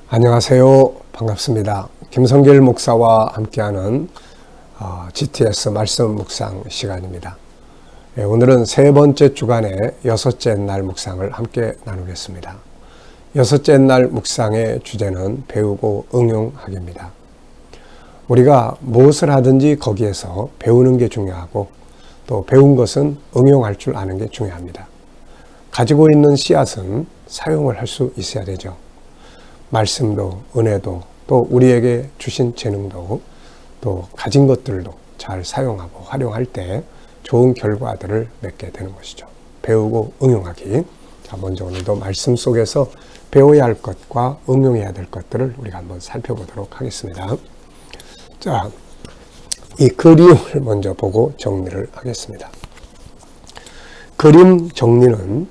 안녕하세요. 반갑습니다. 김성길 목사와 함께하는 GTS 말씀 묵상 시간입니다. 오늘은 세 번째 주간의 여섯째 날 묵상을 함께 나누겠습니다. 여섯째 날 묵상의 주제는 배우고 응용하기입니다. 우리가 무엇을 하든지 거기에서 배우는 게 중요하고 또 배운 것은 응용할 줄 아는 게 중요합니다. 가지고 있는 씨앗은 사용을 할 수 있어야 되죠. 말씀도 은혜도 또 우리에게 주신 재능도 또 가진 것들도 잘 사용하고 활용할 때 좋은 결과들을 맺게 되는 것이죠. 배우고 응용하기. 자, 먼저 오늘도 말씀 속에서 배워야 할 것과 응용해야 될 것들을 우리가 한번 살펴보도록 하겠습니다. 자, 이 그림을 먼저 보고 정리를 하겠습니다. 그림 정리는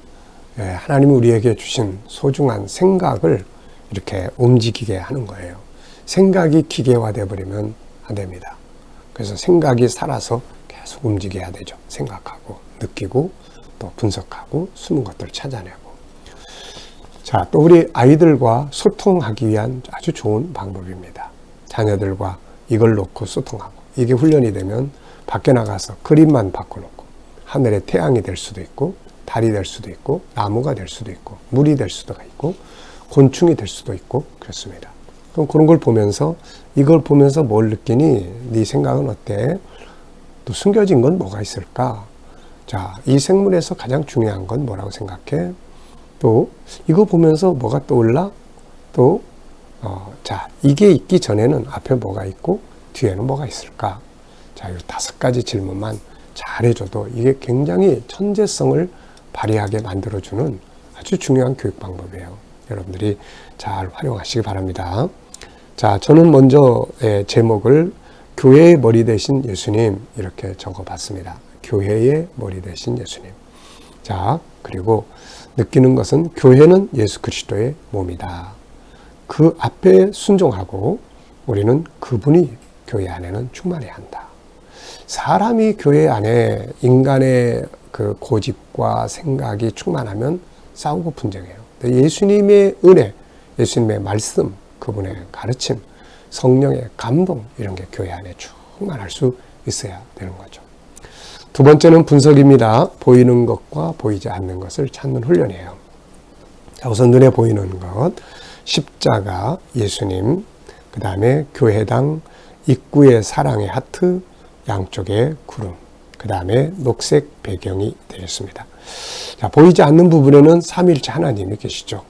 하나님이 우리에게 주신 소중한 생각을 이렇게 움직이게 하는 거예요. 생각이 기계화되어 버리면 안 됩니다. 그래서 생각이 살아서 계속 움직여야 되죠. 생각하고 느끼고 또 분석하고 숨은 것들을 찾아내고. 자, 또 우리 아이들과 소통하기 위한 아주 좋은 방법입니다. 자녀들과 이걸 놓고 소통하고, 이게 훈련이 되면 밖에 나가서 그림만 바꿔놓고 하늘의 태양이 될 수도 있고 달이 될 수도 있고 나무가 될 수도 있고 물이 될 수도 있고 곤충이 될 수도 있고 그렇습니다. 그럼 그런 걸 보면서, 이걸 보면서 뭘 느끼니? 네 생각은 어때? 또 숨겨진 건 뭐가 있을까? 자, 이 생물에서 가장 중요한 건 뭐라고 생각해? 또 이거 보면서 뭐가 떠올라? 또 자, 이게 있기 전에는 앞에 뭐가 있고 뒤에는 뭐가 있을까? 자, 이 5가지 질문만 잘 해줘도 이게 굉장히 천재성을 발휘하게 만들어주는 아주 중요한 교육 방법이에요. 여러분들이 잘 활용하시기 바랍니다. 자, 저는 먼저 제목을 교회의 머리 대신 예수님 이렇게 적어봤습니다. 교회의 머리 대신 예수님. 자, 그리고 느끼는 것은 교회는 예수 그리스도의 몸이다. 그 앞에 순종하고 우리는 그분이 교회 안에는 충만해야 한다. 사람이 교회 안에 인간의 그 고집과 생각이 충만하면 싸우고 분쟁해요. 예수님의 은혜, 예수님의 말씀, 그분의 가르침, 성령의 감동 이런 게 교회 안에 충만할 수 있어야 되는 거죠. 두 번째는 분석입니다. 보이는 것과 보이지 않는 것을 찾는 훈련이에요. 자, 우선 눈에 보이는 것, 십자가, 예수님, 그 다음에 교회당, 입구의 사랑의 하트, 양쪽에 구름, 그 다음에 녹색 배경이 되겠습니다. 자, 보이지 않는 부분에는 삼위일체 하나님이 계시죠.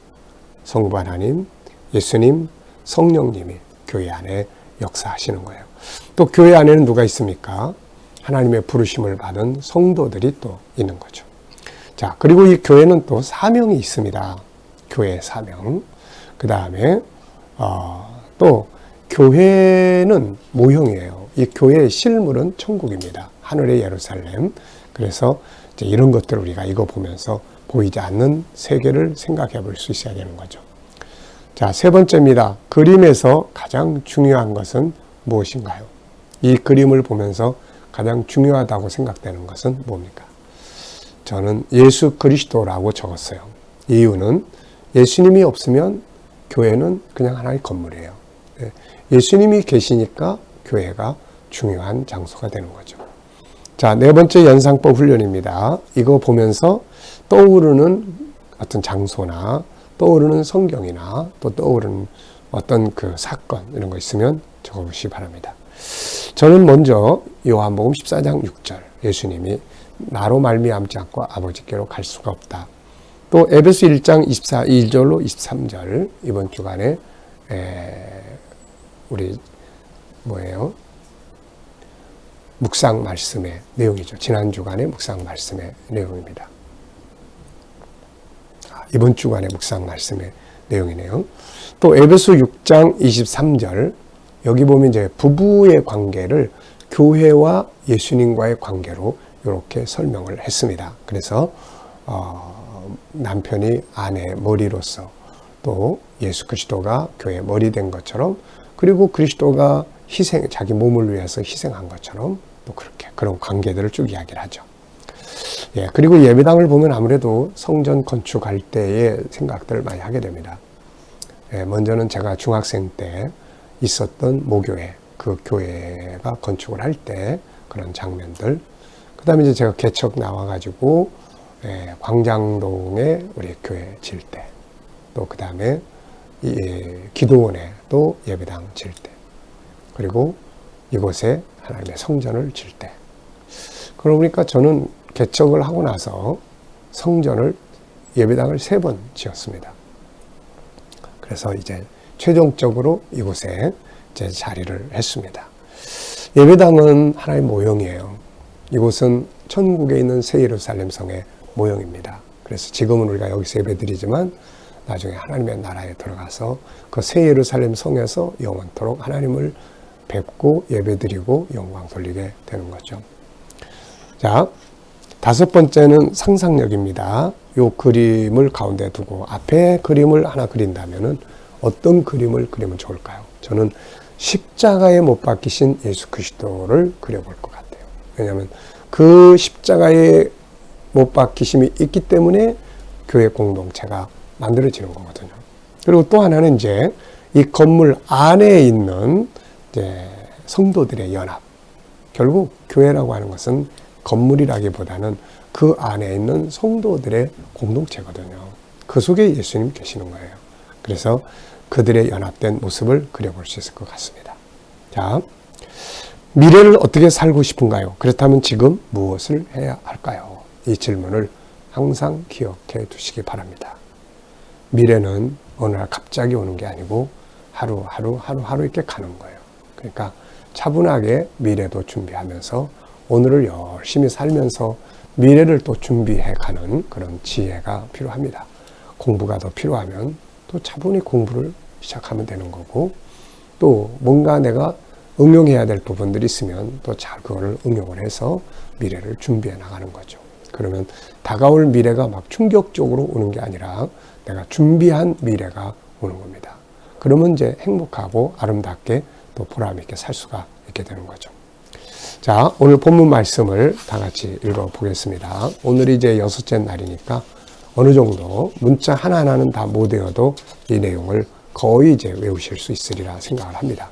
성부 하나님, 예수님, 성령님이 교회 안에 역사하시는 거예요. 또 교회 안에는 누가 있습니까? 하나님의 부르심을 받은 성도들이 또 있는 거죠. 자, 그리고 이 교회는 또 사명이 있습니다. 교회의 사명. 그 다음에 또 교회는 모형이에요. 이 교회의 실물은 천국입니다. 하늘의 예루살렘. 그래서 이제 이런 것들을 우리가 이거 보면서 보이지 않는 세계를 생각해 볼 수 있어야 되는 거죠. 자, 세 번째입니다. 그림에서 가장 중요한 것은 무엇인가요? 이 그림을 보면서 가장 중요하다고 생각되는 것은 뭡니까? 저는 예수 그리스도라고 적었어요. 이유는 예수님이 없으면 교회는 그냥 하나의 건물이에요. 예수님이 계시니까 교회가 중요한 장소가 되는 거죠. 자, 네 번째 연상법 훈련입니다. 이거 보면서 떠오르는 어떤 장소나 떠오르는 성경이나 또 떠오르는 어떤 그 사건 이런 거 있으면 적어보시기 바랍니다. 저는 먼저 요한복음 14장 6절 예수님이 나로 말미암지 않고 아버지께로 갈 수가 없다. 또 에베소 1장 1절로 23절 이번 주간에 우리 묵상 말씀의 내용이죠. 지난 주간의 묵상 말씀의 내용입니다. 이번 주간의 묵상 말씀의 내용이네요. 또 에베소 6장 23절 여기 보면 이제 부부의 관계를 교회와 예수님과의 관계로 이렇게 설명을 했습니다. 그래서 남편이 아내의 머리로서 또 예수 그리스도가 교회의 머리 된 것처럼, 그리고 그리스도가 자기 몸을 위해서 희생한 것처럼 또 그렇게 그런 관계들을 쭉 이야기를 하죠. 예, 그리고 예배당을 보면 아무래도 성전 건축할 때의 생각들을 많이 하게 됩니다. 먼저는 제가 중학생 때 있었던 모교회, 그 교회가 건축을 할 때 그런 장면들. 그 다음에 이제 제가 개척 나와가지고 광장동에 우리 교회 질 때, 또 그 다음에 기도원에 또 예배당 질 때, 그리고 이곳에 하나님의 성전을 질 때. 그러고 보니까 저는 개척을 하고 나서 성전을, 예배당을 3번 지었습니다. 그래서 이제 최종적으로 이곳에 제 자리를 했습니다. 예배당은 하나의 모형이에요. 이곳은 천국에 있는 새 예루살렘 성의 모형입니다. 그래서 지금은 우리가 여기서 예배드리지만 나중에 하나님의 나라에 들어가서 그 새 예루살렘 성에서 영원토록 하나님을 뵙고 예배드리고 영광 돌리게 되는 거죠. 자, 5번째는 상상력입니다. 요 그림을 가운데 두고 앞에 그림을 하나 그린다면은 어떤 그림을 그리면 좋을까요? 저는 십자가에 못 박히신 예수 그리스도를 그려볼 것 같아요. 왜냐하면 그 십자가에 못 박히심이 있기 때문에 교회 공동체가 만들어지는 거거든요. 그리고 또 하나는 이제 이 건물 안에 있는 이제 성도들의 연합. 결국 교회라고 하는 것은 건물이라기보다는 그 안에 있는 성도들의 공동체거든요. 그 속에 예수님 계시는 거예요. 그래서 그들의 연합된 모습을 그려볼 수 있을 것 같습니다. 자, 미래를 어떻게 살고 싶은가요? 그렇다면 지금 무엇을 해야 할까요? 이 질문을 항상 기억해 두시기 바랍니다. 미래는 어느 날 갑자기 오는 게 아니고 하루하루 이렇게 가는 거예요. 그러니까 차분하게 미래도 준비하면서 오늘을 열심히 살면서 미래를 또 준비해 가는 그런 지혜가 필요합니다. 공부가 더 필요하면 또 차분히 공부를 시작하면 되는 거고, 또 뭔가 내가 응용해야 될 부분들이 있으면 또 잘 그거를 응용을 해서 미래를 준비해 나가는 거죠. 그러면 다가올 미래가 막 충격적으로 오는 게 아니라 내가 준비한 미래가 오는 겁니다. 그러면 이제 행복하고 아름답게 또 보람 있게 살 수가 있게 되는 거죠. 자, 오늘 본문 말씀을 다 같이 읽어 보겠습니다. 오늘이 이제 6째 날이니까 어느 정도 문자 하나하나는 다 못 외워도 이 내용을 거의 이제 외우실 수 있으리라 생각을 합니다.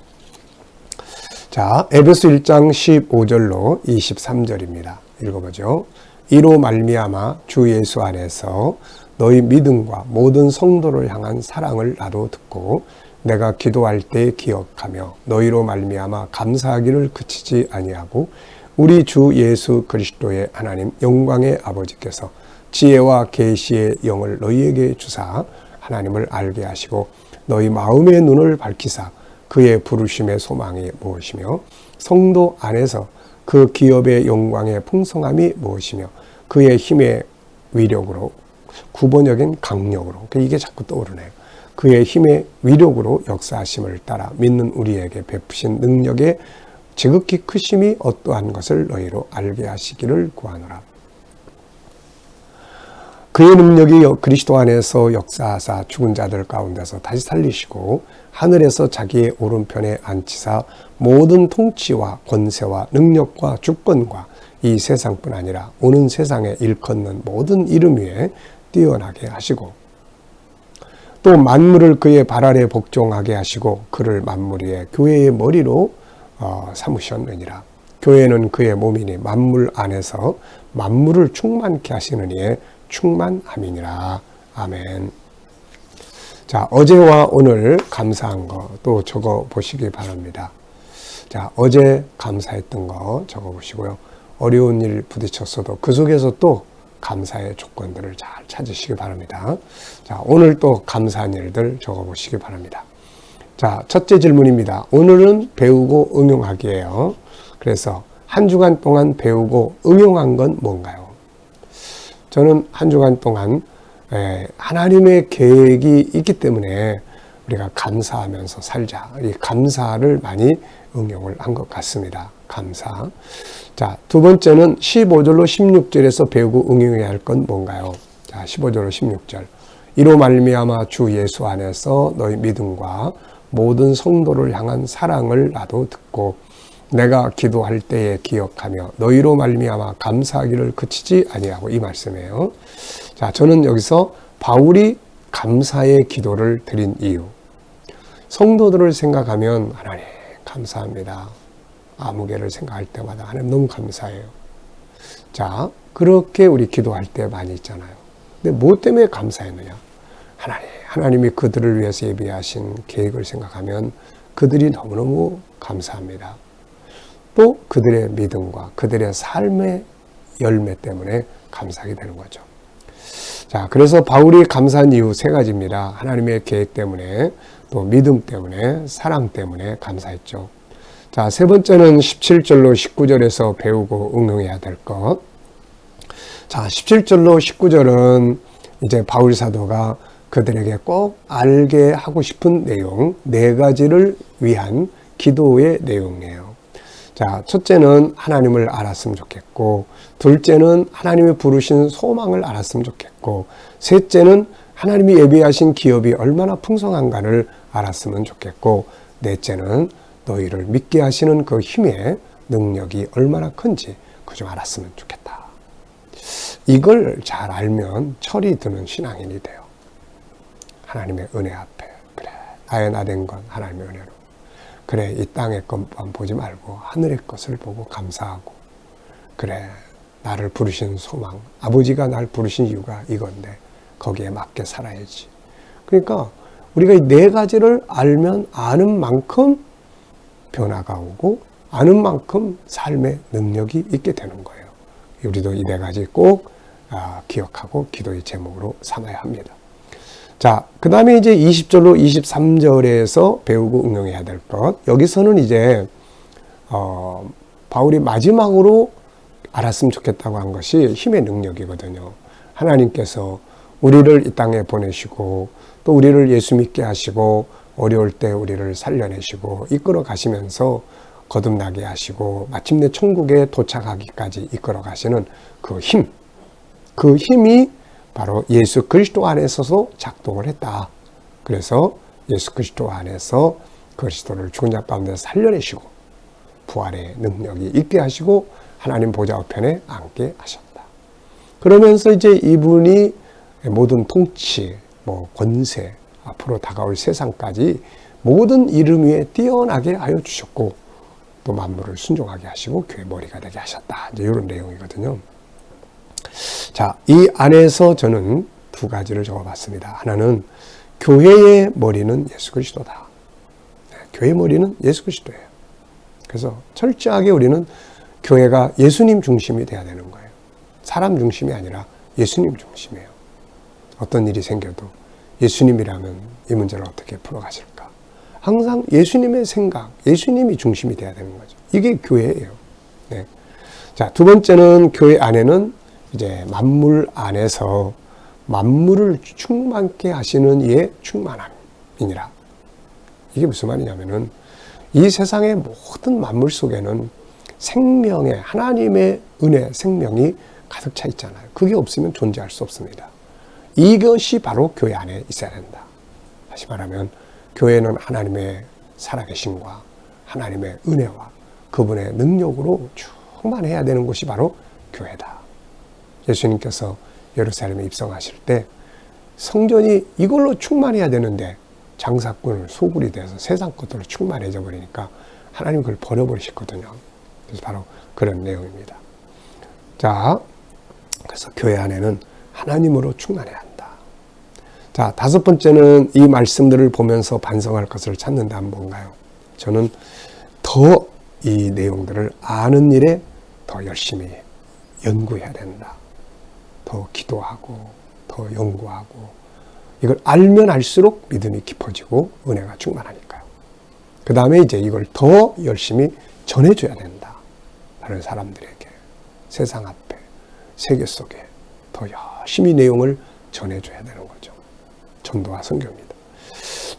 자, 에베소 1장 15절로 23절입니다. 읽어보죠. 이로 말미암아 주 예수 안에서 너희 믿음과 모든 성도를 향한 사랑을 나도 듣고 내가 기도할 때 기억하며 너희로 말미암아 감사하기를 그치지 아니하고 우리 주 예수 그리스도의 하나님 영광의 아버지께서 지혜와 계시의 영을 너희에게 주사 하나님을 알게 하시고 너희 마음의 눈을 밝히사 그의 부르심의 소망이 무엇이며 성도 안에서 그 기업의 영광의 풍성함이 무엇이며 그의 힘의 위력으로 9번역인 강력으로, 이게 자꾸 떠오르네요. 그의 힘의 위력으로 역사하심을 따라 믿는 우리에게 베푸신 능력의 지극히 크심이 어떠한 것을 너희로 알게 하시기를 구하노라. 그의 능력이 그리스도 안에서 역사하사 죽은 자들 가운데서 다시 살리시고 하늘에서 자기의 오른편에 앉히사 모든 통치와 권세와 능력과 주권과 이 세상뿐 아니라 오는 세상에 일컫는 모든 이름 위에 뛰어나게 하시고 또 만물을 그의 발 아래 복종하게 하시고 그를 만물 위에 교회의 머리로 삼으셨느니라. 교회는 그의 몸이니 만물 안에서 만물을 충만케 하시는 이의 충만함이니라. 아멘. 자, 어제와 오늘 감사한 거 또 적어 보시기 바랍니다. 자, 어제 감사했던 거 적어 보시고요. 어려운 일 부딪혔어도 그 속에서 또 감사의 조건들을 잘 찾으시기 바랍니다. 자, 오늘 또 감사한 일들 적어 보시기 바랍니다. 자, 첫째 질문입니다. 오늘은 배우고 응용하기예요. 그래서 한 주간 동안 배우고 응용한 건 뭔가요? 저는 한 주간 동안 하나님의 계획이 있기 때문에 우리가 감사하면서 살자. 이 감사를 많이 응용을 한 것 같습니다. 감사. 자, 두 번째는 15절로 16절에서 배우고 응용해야 할 건 뭔가요? 자, 15절로 16절. 이로 말미암아 주 예수 안에서 너희 믿음과 모든 성도를 향한 사랑을 나도 듣고 내가 기도할 때에 기억하며 너희로 말미암아 감사하기를 그치지 아니하고, 이 말씀이에요. 자, 저는 여기서 바울이 감사의 기도를 드린 이유, 성도들을 생각하면 하나님 감사합니다. 아무개를 생각할 때마다 하나님 너무 감사해요. 자, 그렇게 우리 기도할 때 많이 있잖아요. 근데 뭐 때문에 감사했느냐? 하나님이 그들을 위해서 예비하신 계획을 생각하면 그들이 너무너무 감사합니다. 또 그들의 믿음과 그들의 삶의 열매 때문에 감사하게 되는 거죠. 자, 그래서 바울이 감사한 이유 세 가지입니다. 하나님의 계획 때문에, 또 믿음 때문에, 사랑 때문에 감사했죠. 자, 세 번째는 17절로 19절에서 배우고 응용해야 될 것. 자, 17절로 19절은 이제 바울 사도가 그들에게 꼭 알게 하고 싶은 내용, 네 가지를 위한 기도의 내용이에요. 자, 첫째는 하나님을 알았으면 좋겠고, 둘째는 하나님이 부르신 소망을 알았으면 좋겠고, 셋째는 하나님이 예비하신 기업이 얼마나 풍성한가를 알았으면 좋겠고, 넷째는 너희를 믿게 하시는 그 힘의 능력이 얼마나 큰지 그거 좀 알았으면 좋겠다. 이걸 잘 알면 철이 드는 신앙인이 돼요. 하나님의 은혜 앞에, 그래, 나의 나된 건 하나님의 은혜로, 그래, 이 땅의 것만 보지 말고 하늘의 것을 보고 감사하고, 그래, 나를 부르신 소망, 아버지가 날 부르신 이유가 이건데 거기에 맞게 살아야지. 그러니까 우리가 이 네 가지를 알면 아는 만큼 변화가 오고 아는 만큼 삶의 능력이 있게 되는 거예요. 우리도 이 네 가지 꼭 기억하고 기도의 제목으로 삼아야 합니다. 자, 그 다음에 이제 20절로 23절에서 배우고 응용해야 될 것. 여기서는 이제 바울이 마지막으로 알았으면 좋겠다고 한 것이 힘의 능력이거든요. 하나님께서 우리를 이 땅에 보내시고 또 우리를 예수 믿게 하시고 어려울 때 우리를 살려내시고 이끌어 가시면서 거듭나게 하시고 마침내 천국에 도착하기까지 이끌어 가시는 그 힘, 그 힘이 바로 예수 그리스도 안에서도 작동을 했다. 그래서 예수 그리스도 안에서 그리스도를 죽은 자 가운데 살려내시고 부활의 능력이 있게 하시고 하나님 보좌 우편에 앉게 하셨다. 그러면서 이제 이분이 모든 통치, 권세, 앞으로 다가올 세상까지 모든 이름 위에 뛰어나게 하여 주셨고 또 만물을 순종하게 하시고 교회 머리가 되게 하셨다. 이제 이런 내용이거든요. 자, 이 안에서 저는 두 가지를 적어봤습니다. 하나는 교회의 머리는 예수 그리스도다. 교회의 머리는 예수 그리스도예요. 그래서 철저하게 우리는 교회가 예수님 중심이 돼야 되는 거예요. 사람 중심이 아니라 예수님 중심이에요. 어떤 일이 생겨도 예수님이라면 이 문제를 어떻게 풀어가실까? 항상 예수님의 생각, 예수님이 중심이 돼야 되는 거죠. 이게 교회예요. 네. 자, 두 번째는 교회 안에는 이제 만물 안에서 만물을 충만케 하시는 이의 충만함이니라. 이게 무슨 말이냐면은 이 세상의 모든 만물 속에는 생명의 하나님의 은혜, 생명이 가득 차 있잖아요. 그게 없으면 존재할 수 없습니다. 이것이 바로 교회 안에 있어야 된다. 다시 말하면 교회는 하나님의 살아계심과 하나님의 은혜와 그분의 능력으로 충만해야 되는 곳이 바로 교회다. 예수님께서 예루살렘에 입성하실 때 성전이 이걸로 충만해야 되는데 장사꾼을 소굴이 돼서 세상 것들로 충만해져 버리니까 하나님 그걸 버려버리셨거든요. 그래서 바로 그런 내용입니다. 자, 그래서 교회 안에는 하나님으로 충만해야 한다. 자, 다섯 번째는 이 말씀들을 보면서 반성할 것을 찾는다면 뭔가요? 저는 더 이 내용들을 아는 일에 더 열심히 연구해야 된다. 더 기도하고 더 연구하고 이걸 알면 알수록 믿음이 깊어지고 은혜가 충만하니까요. 그 다음에 이제 이걸 더 열심히 전해줘야 된다. 다른 사람들에게, 세상 앞에, 세계 속에 더 열심히 내용을 전해줘야 되는 거죠. 전도와 선교입니다.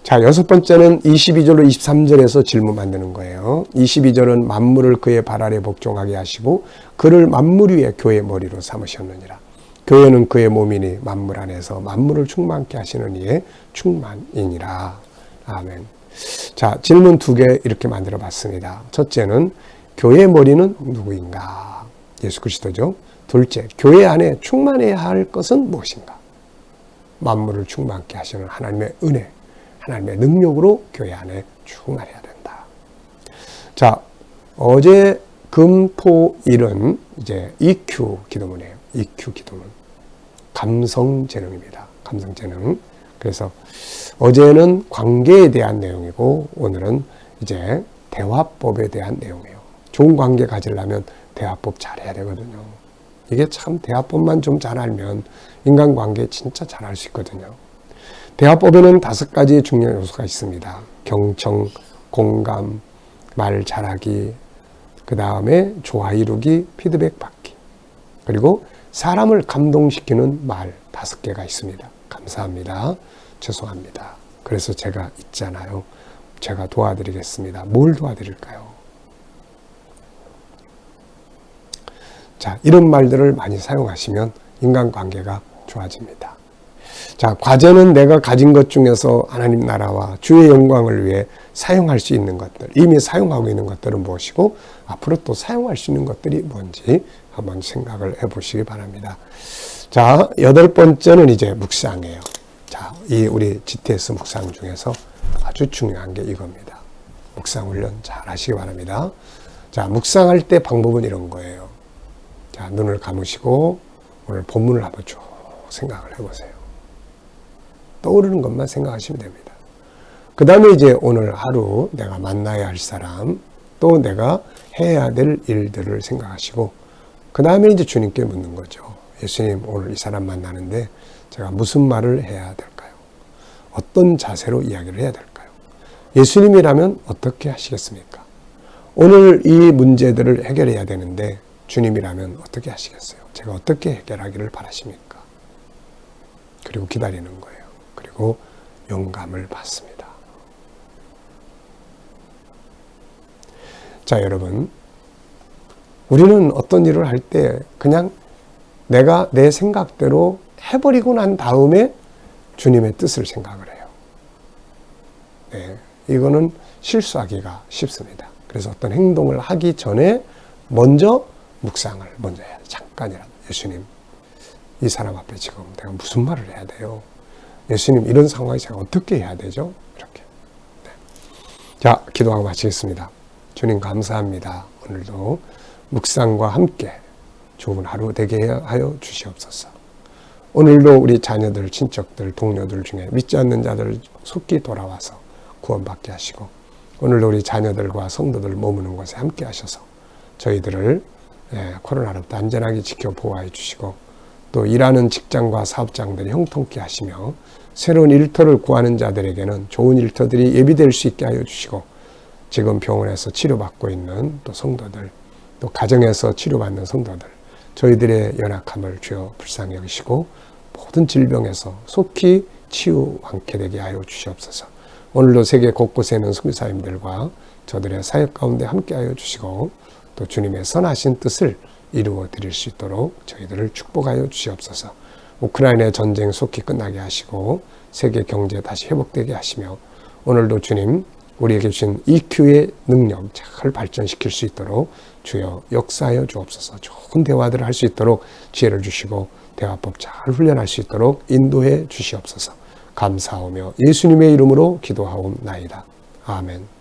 자, 여섯 번째는 22절로 23절에서 질문 만드는 거예요. 22절은 만물을 그의 발 아래 복종하게 하시고 그를 만물 위에 교회의 머리로 삼으셨느니라. 교회는 그의 몸이니 만물 안에서 만물을 충만케 하시는 이의 충만이니라. 아멘. 자, 질문 두 개 이렇게 만들어 봤습니다. 첫째는 교회의 머리는 누구인가? 예수 그리스도죠. 둘째, 교회 안에 충만해야 할 것은 무엇인가? 만물을 충만케 하시는 하나님의 은혜, 하나님의 능력으로 교회 안에 충만해야 된다. 자, 어제 금, 토, 일은 이제 EQ 기도문이에요. EQ 기도문. 감성재능입니다. 감성재능. 그래서 어제는 관계에 대한 내용이고 오늘은 이제 대화법에 대한 내용이에요. 좋은 관계 가지려면 대화법 잘해야 되거든요. 이게 참 대화법만 좀 잘 알면 인간관계 진짜 잘할 수 있거든요. 대화법에는 5가지 중요한 요소가 있습니다. 경청, 공감, 말 잘하기, 그 다음에 조화 이루기, 피드백 받기, 그리고 사람을 감동시키는 말 5개가 있습니다. 감사합니다. 죄송합니다. 그래서 제가 있잖아요. 제가 도와드리겠습니다. 뭘 도와드릴까요? 자, 이런 말들을 많이 사용하시면 인간관계가 좋아집니다. 자, 과제는 내가 가진 것 중에서 하나님 나라와 주의 영광을 위해 사용할 수 있는 것들, 이미 사용하고 있는 것들은 무엇이고 앞으로 또 사용할 수 있는 것들이 뭔지 한번 생각을 해보시기 바랍니다. 자, 8번째는 이제 묵상이에요. 자, 이 우리 GTS 묵상 중에서 아주 중요한 게 이겁니다. 묵상 훈련 잘 하시기 바랍니다. 자, 묵상할 때 방법은 이런 거예요. 자, 눈을 감으시고 오늘 본문을 한번 쭉 생각을 해보세요. 떠오르는 것만 생각하시면 됩니다. 그 다음에 이제 오늘 하루 내가 만나야 할 사람, 또 내가 해야 될 일들을 생각하시고, 그 다음에 이제 주님께 묻는 거죠. 예수님, 오늘 이 사람 만나는데 제가 무슨 말을 해야 될까요? 어떤 자세로 이야기를 해야 될까요? 예수님이라면 어떻게 하시겠습니까? 오늘 이 문제들을 해결해야 되는데 주님이라면 어떻게 하시겠어요? 제가 어떻게 해결하기를 바라십니까? 그리고 기다리는 거예요. 그리고 영감을 받습니다. 자, 여러분, 우리는 어떤 일을 할 때 그냥 내가 내 생각대로 해버리고 난 다음에 주님의 뜻을 생각을 해요. 네, 이거는 실수하기가 쉽습니다. 그래서 어떤 행동을 하기 전에 먼저 묵상을 먼저 해야 돼요. 잠깐이라도. 예수님, 이 사람 앞에 지금 내가 무슨 말을 해야 돼요? 예수님, 이런 상황에 제가 어떻게 해야 되죠? 이렇게. 네. 자, 기도하고 마치겠습니다. 주님 감사합니다. 오늘도 묵상과 함께 좋은 하루 되게 하여 주시옵소서. 오늘도 우리 자녀들, 친척들, 동료들 중에 믿지 않는 자들 속히 돌아와서 구원받게 하시고, 오늘도 우리 자녀들과 성도들 머무는 곳에 함께 하셔서 저희들을 코로나로부터 안전하게 지켜 보호해 주시고, 또 일하는 직장과 사업장들이 형통케 하시며 새로운 일터를 구하는 자들에게는 좋은 일터들이 예비될 수 있게 하여 주시고, 지금 병원에서 치료받고 있는 또 성도들, 또 가정에서 치료받는 성도들, 저희들의 연약함을 주여 불쌍히 여기시고 모든 질병에서 속히 치유 완쾌 되게 하여 주시옵소서. 오늘도 세계 곳곳에 있는 선교사님들과 저들의 사역 가운데 함께 하여 주시고, 또 주님의 선하신 뜻을 이루어 드릴 수 있도록 저희들을 축복하여 주시옵소서. 우크라이나의 전쟁 속히 끝나게 하시고 세계 경제 다시 회복되게 하시며, 오늘도 주님 우리에게 주신 EQ의 능력 잘 발전시킬 수 있도록 주여 역사하여 주옵소서. 좋은 대화들을 할 수 있도록 지혜를 주시고 대화법 잘 훈련할 수 있도록 인도해 주시옵소서. 감사하며 예수님의 이름으로 기도하옵나이다. 아멘.